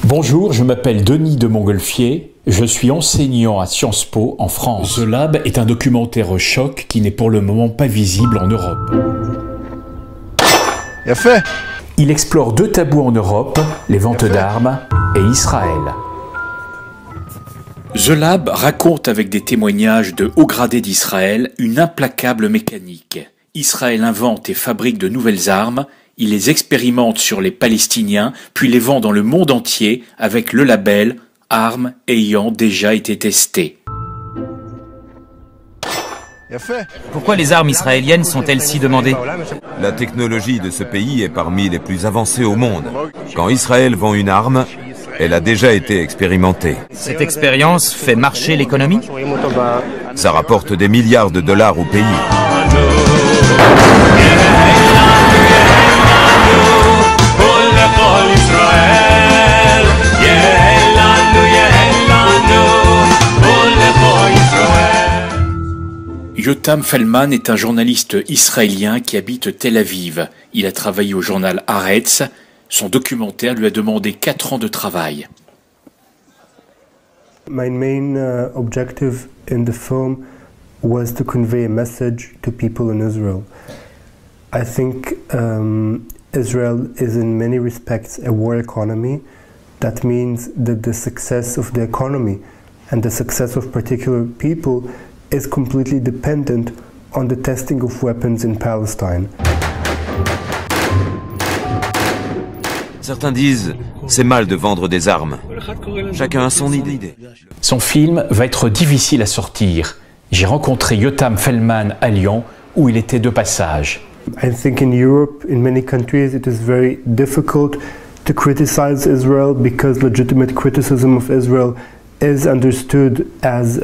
Bonjour, je m'appelle Denis de Montgolfier, je suis enseignant à Sciences Po en France. The Lab est un documentaire choc qui n'est pour le moment pas visible en Europe. Bien fait. Il explore deux tabous en Europe, les ventes d'armes et Israël. The Lab raconte avec des témoignages de hauts gradés d'Israël une implacable mécanique. Israël invente et fabrique de nouvelles armes, il les expérimente sur les Palestiniens, puis les vend dans le monde entier avec le label « Armes ayant déjà été testées ». Pourquoi les armes israéliennes sont-elles si demandées? La technologie de ce pays est parmi les plus avancées au monde. Quand Israël vend une arme, elle a déjà été expérimentée. Cette expérience fait marcher l'économie? Ça rapporte des milliards de dollars au pays. Yotam Feldman est un journaliste israélien qui habite Tel Aviv. Il a travaillé au journal Haaretz. Son documentaire lui a demandé 4 ans de travail. My main objective in the film was to convey a message to people in Israel. I think Israel is in many respects a war economy. That means that the success of the economy and the success of particular people is completely dependent on the testing of weapons in Palestine. Certains disent, c'est mal de vendre des armes. Chacun a son idée. Son film va être difficile à sortir. J'ai rencontré Yotam Feldman à Lyon, où il était de passage. I think in Europe, in many countries, it is very difficult to criticize Israel because legitimate criticism of Israel is understood as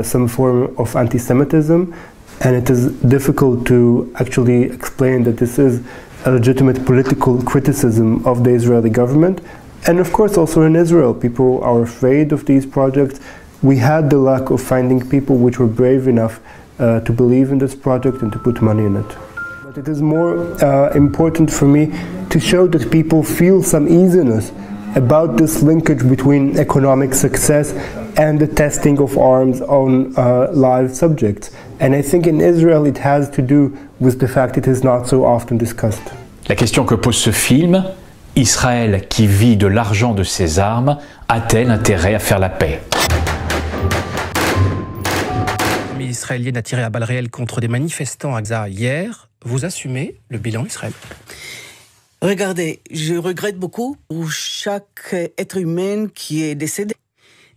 some form of anti-Semitism, and it is difficult to actually explain that this is a legitimate political criticism of the Israeli government. And of course also in Israel, people are afraid of these projects. We had the luck of finding people which were brave enough to believe in this project and to put money in it. But it is more important for me to show that people feel some easiness about this linkage between economic success and the testing of arms on live subjects. And I think in Israel it has to do with the fact it is not so often discussed. La question que pose ce film, Israël qui vit de l'argent de ses armes, a-t-elle intérêt à faire la paix? L'armée israélienne a tiré à balles réelles contre des manifestants à Gaza hier. Vous assumez le bilan Israël? Regardez, je regrette beaucoup pour chaque être humain qui est décédé.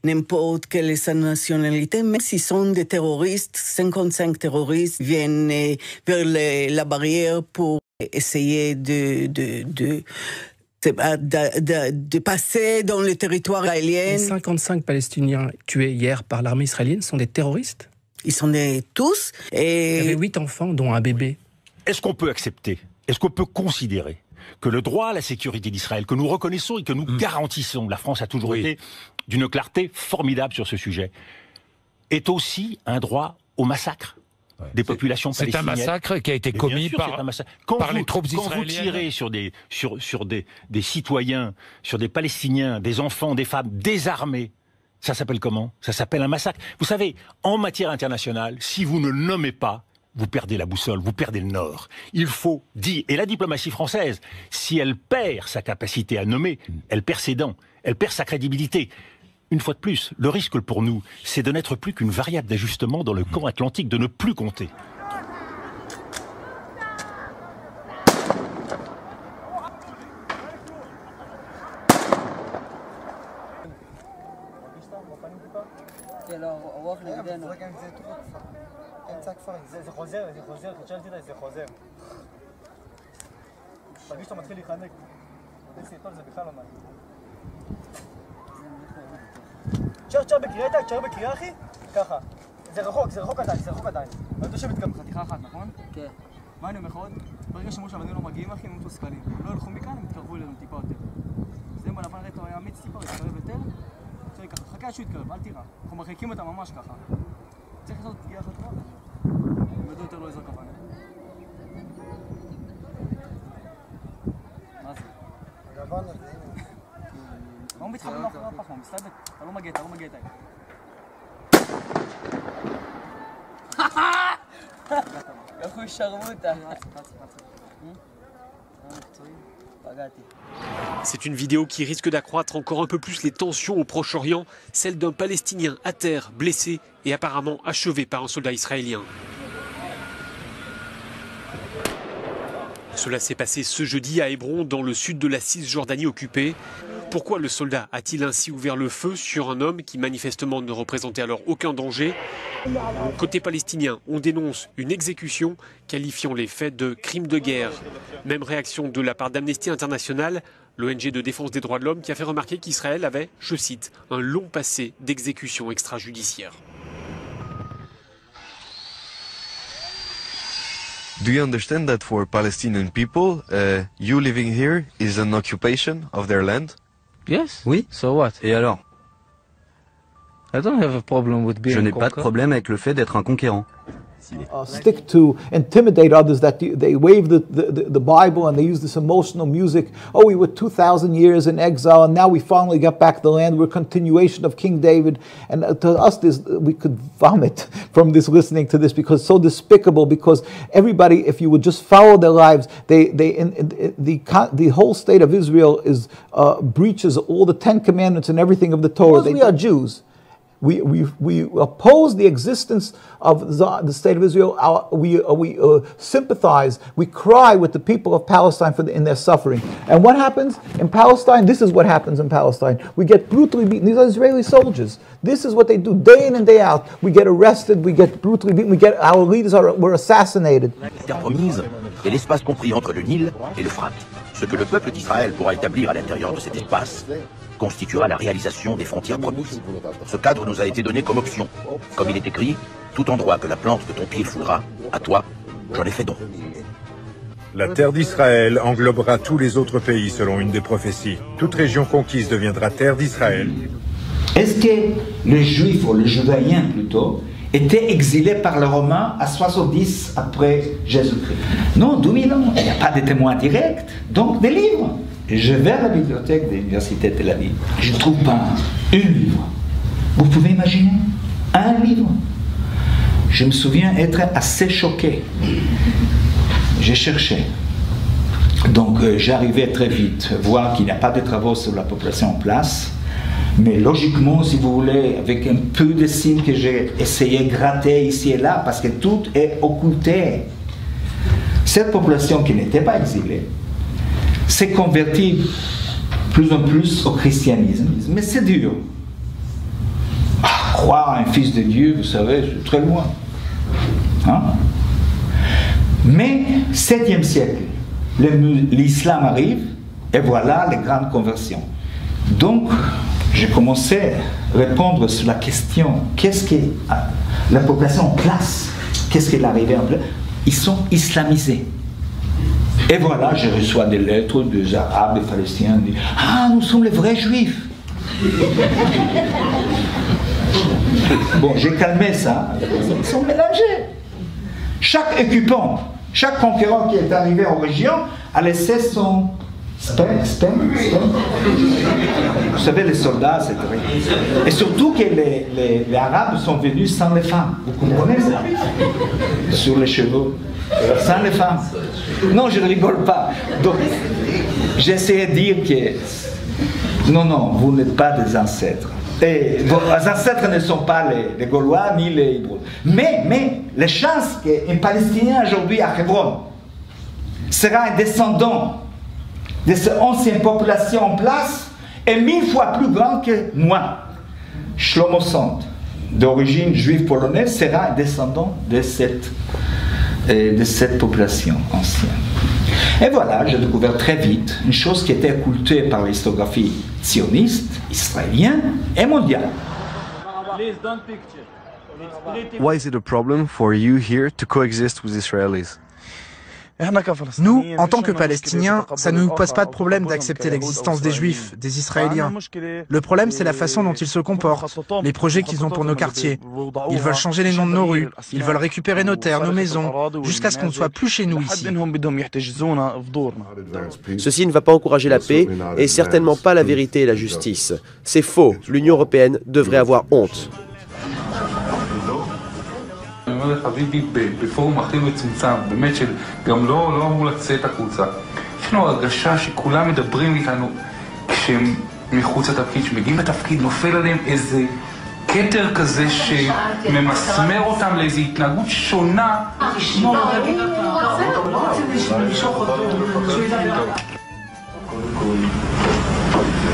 N'importe quelle est sa nationalité, même s'ils sont des terroristes, 55 terroristes viennent vers la barrière pour essayer de passer dans le territoire israélien. Les 55 Palestiniens tués hier par l'armée israélienne sont des terroristes? Ils sont tous. Et... Il y avait 8 enfants, dont un bébé. Est-ce qu'on peut accepter, est-ce qu'on peut considérer que le droit à la sécurité d'Israël, que nous reconnaissons et que nous garantissons, la France a toujours été d'une clarté formidable sur ce sujet, est aussi un droit au massacre des populations palestiniennes. C'est un massacre qui a été commis par les troupes israéliennes. Quand vous tirez sur des citoyens, sur des Palestiniens, des enfants, des femmes désarmés, ça s'appelle comment? Ça s'appelle un massacre. Vous savez, en matière internationale, si vous ne nommez pas, vous perdez la boussole, vous perdez le nord. Il faut dire, et la diplomatie française, si elle perd sa capacité à nommer, elle perd ses dents, elle perd sa crédibilité. Une fois de plus, le risque pour nous, c'est de n'être plus qu'une variable d'ajustement dans le camp atlantique, de ne plus compter. אמצע הכפר, זה חוזר, תשאלתי אותה, זה חוזר. תרגיש שאתה מתחיל להיחנק. זה בכלל לא מעניין. תשאר בקריאה, תשאר בקריאה אחי? ככה. זה רחוק עדיין. ואת יושבת גם חתיכה אחת, נכון? כן. מה אני אומר לך עוד? ברגע שמשה ואני לא מגיעים אחי, הם מתוסכלים. לא הלכו מכאן, הם התקרבו אלינו טיפה יותר. זה מה לבן רטו היה אמיץ טיפה, התקרב יותר. עכשיו ככה, חכה שהוא יתקרב, אל תירא. אנחנו מרחיקים אותם ממש ככה. צריך לעשות פגיעה אחת טובה. הם ידעו יותר לא איזו כוונה. C'est une vidéo qui risque d'accroître encore un peu plus les tensions au Proche-Orient, celle d'un Palestinien à terre, blessé et apparemment achevé par un soldat israélien. Cela s'est passé ce jeudi à Hébron, dans le sud de la Cisjordanie occupée. Pourquoi le soldat a-t-il ainsi ouvert le feu sur un homme qui manifestement ne représentait alors aucun danger? Côté palestinien, on dénonce une exécution, qualifiant les faits de crimes de guerre. Même réaction de la part d'Amnesty International, l'ONG de défense des droits de l'homme, qui a fait remarquer qu'Israël avait, je cite, un long passé d'exécutions extrajudiciaires. Do you understand that for Palestinian people, you living here is an occupation of their land? Yes. Oui. So what? Et alors? I don't have a problem with being Je n'ai pas de problème avec le fait d'être un conquérant. Stick to intimidate others that they wave the Bible and they use this emotional music. Oh, we were 2,000 years in exile and now we finally got back the land. We're a continuation of King David. And to us, we could vomit from this, listening to this, because it's so despicable, because everybody, if you would just follow their lives, the whole state of Israel is breaches all the 10 commandments and everything of the Torah. Because we are Jews. We oppose the existence of the state of Israel. We sympathize, we cry with the people of Palestine in their suffering. And what happens in Palestine? This is what happens in Palestine. We get brutally beaten. These are Israeli soldiers. This is what they do day in and day out. We get arrested, we get brutally beaten, our leaders were assassinated. La terre promise est l'espace compris entre le Nil et l'Euphrate. Ce que le peuple d'Israël pourra établir à l'intérieur de cet espace constituera la réalisation des frontières promises. Ce cadre nous a été donné comme option. Comme il est écrit, tout endroit que la plante de ton pied foulera, à toi, j'en ai fait don. La terre d'Israël englobera tous les autres pays selon une des prophéties. Toute région conquise deviendra terre d'Israël. Est-ce que les Juifs, ou les Judaïens plutôt, étaient exilés par les Romains à 70 après Jésus-Christ? Non, 2000 ans. Il n'y a pas de témoins directs, donc des livres. Je vais à la bibliothèque de l'Université de Tel Aviv. Je ne trouve pas un livre. Vous pouvez imaginer? Un livre. Je me souviens être assez choqué. J'ai cherché. Donc j'arrivais très vite, voir qu'il n'y a pas de travaux sur la population en place. Mais logiquement, si vous voulez, avec un peu de signes que j'ai essayé de gratter ici et là, parce que tout est occulté. Cette population qui n'était pas exilée s'est convertie plus en plus au christianisme. Mais c'est dur. Croire à un fils de Dieu, vous savez, c'est très loin. Hein? Mais, 7e siècle, l'islam arrive, et voilà les grandes conversions. Donc, j'ai commencé à répondre sur la question, qu'est-ce que la population en place, qu'est-ce qui est arrivé en place? Ils sont islamisés. Et voilà, je reçois des lettres des Arabes, des Palestiniens, qui disent « Ah, nous sommes les vrais Juifs !» Bon, j'ai calmé ça. Ils sont mélangés. Chaque occupant, chaque conquérant qui est arrivé en région a laissé son sperme. Vous savez, les soldats, c'est terrible. Et surtout que les Arabes sont venus sans les femmes. Vous comprenez ça? Sur les chevaux. Sans les femmes. Non, je ne rigole pas. Donc, j'ai essayé de dire que non, vous n'êtes pas des ancêtres. Et vos ancêtres ne sont pas les Gaulois ni les Hébreux. Mais les chances qu'un Palestinien aujourd'hui à Hébron sera un descendant de cette ancienne population en place est 1000 fois plus grande que moi. Shlomo Sand, d'origine juive polonaise, sera un descendant de cette population ancienne. Et voilà, j'ai découvert très vite une chose qui était occultée par l'historiographie sioniste, israélienne et mondiale. Why is it a problem for you here to coexist with Israelis? Nous, en tant que Palestiniens, ça ne nous pose pas de problème d'accepter l'existence des Juifs, des Israéliens. Le problème, c'est la façon dont ils se comportent, les projets qu'ils ont pour nos quartiers. Ils veulent changer les noms de nos rues, ils veulent récupérer nos terres, nos maisons, jusqu'à ce qu'on ne soit plus chez nous ici. Ceci ne va pas encourager la paix et certainement pas la vérité et la justice. C'est faux. L'Union européenne devrait avoir honte. אני אומר לך, ביבי, בפורום הכי מצומצם, באמת שגם לא אמור לצאת החוצה. יש לנו הרגשה שכולם מדברים איתנו כשהם מחוץ לתפקיד, שמגיעים לתפקיד, נופל עליהם איזה כתר כזה שממסמר אותם לאיזו התנהגות שונה. הוא רוצה למשוך אותו, שהוא ידבר. קודם כל,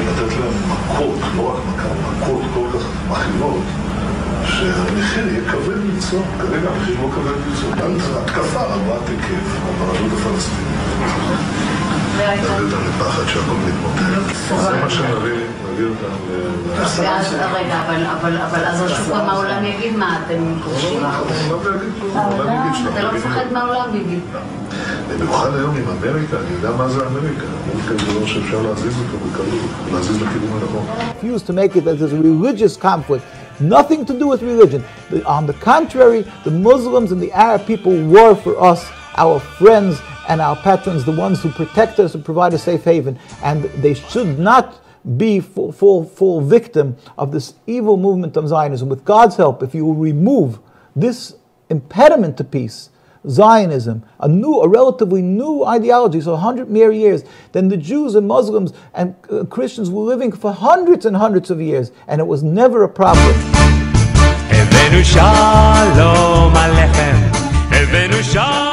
לתת להם מכות, לא רק מכות כל כך מכירות. שהמחיר יהיה כבד מצוא, כרגע המחיר לא כבד מצוא. התקפה רבת היקף, המרשות הפלסטינית. נביא אותם לפחד שהכל מתמוטט. זה מה שנביא אותם רגע, אבל אז השוק מהעולם יגיד מה, אתם כובשים? אתה לא מפחד מהעולם, ביבי. במיוחד היום עם אמריקה, אני יודע מה זה אמריקה. אמריקה זה לא שאפשר להזיז אותו בקלות, להזיז לכיוון הנכון. Refuse to make it as a religious conflict. Nothing to do with religion. On the contrary, the Muslims and the Arab people were for us our friends and our patrons, the ones who protect us and provide a safe haven. And they should not be full victim of this evil movement of Zionism. With God's help, if you will remove this impediment to peace, Zionism, a relatively new ideology, so 100 mere years, then the Jews and Muslims and Christians were living for hundreds and hundreds of years, and it was never a problem. הבאנו שלום עליכם, הבאנו שלום